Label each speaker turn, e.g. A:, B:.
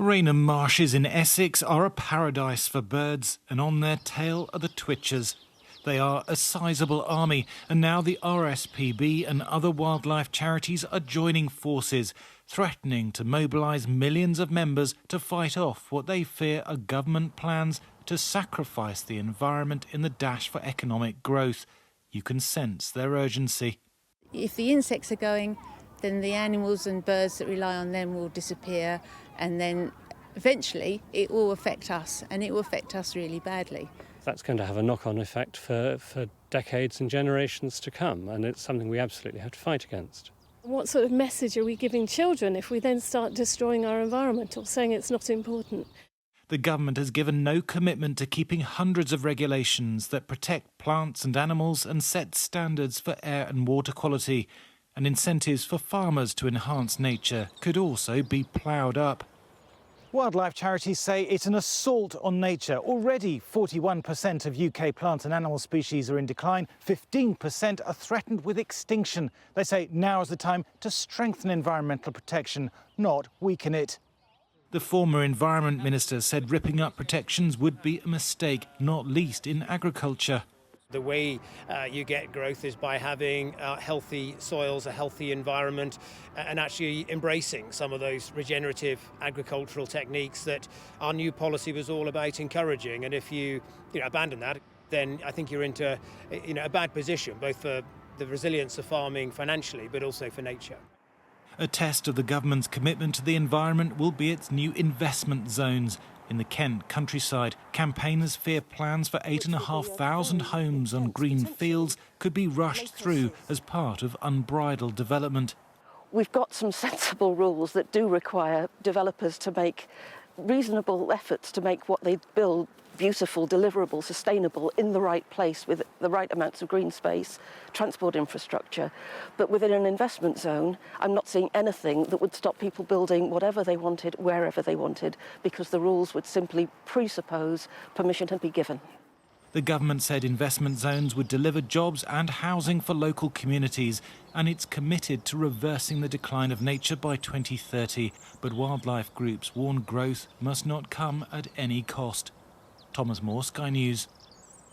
A: Rainham marshes in Essex are a paradise for birds, and on their tail are the twitchers. They are a sizable army, and now the RSPB and other wildlife charities are joining forces, threatening to mobilise millions of members to fight off what they fear are government plans to sacrifice the environment in the dash for economic growth. You can sense their urgency.
B: If the insects are going, then the animals and birds that rely on them will disappear, and then eventually it will affect us, and it will affect us really badly.
C: That's going to have a knock-on effect for decades and generations to come, and it's something we absolutely have to fight against.
D: What sort of message are we giving children if we then start destroying our environment or saying it's not important?
A: The government has given no commitment to keeping hundreds of regulations that protect plants and animals and set standards for air and water quality. And incentives for farmers to enhance nature could also be ploughed up. Wildlife charities say it's an assault on nature. Already 41% of UK plant and animal species are in decline, 15% are threatened with extinction. They say now is the time to strengthen environmental protection, not weaken it. The former Environment Minister said ripping up protections would be a mistake, not least in agriculture.
E: The way you get growth is by having healthy soils, a healthy environment, and actually embracing some of those regenerative agricultural techniques that our new policy was all about encouraging. And if you abandon that, then I think you're into a bad position, both for the resilience of farming financially, but also for nature.
A: A test of the government's commitment to the environment will be its new investment zones. In the Kent countryside, campaigners fear plans for 8,500 homes on green fields could be rushed through as part of unbridled development.
F: We've got some sensible rules that do require developers to make reasonable efforts to make what they build beautiful, deliverable, sustainable, in the right place with the right amounts of green space, transport infrastructure. But within an investment zone, I'm not seeing anything that would stop people building whatever they wanted, wherever they wanted, because the rules would simply presuppose permission to be given.
A: The government said investment zones would deliver jobs and housing for local communities, and it's committed to reversing the decline of nature by 2030. But wildlife groups warn growth must not come at any cost. Thomas Moore, Sky News.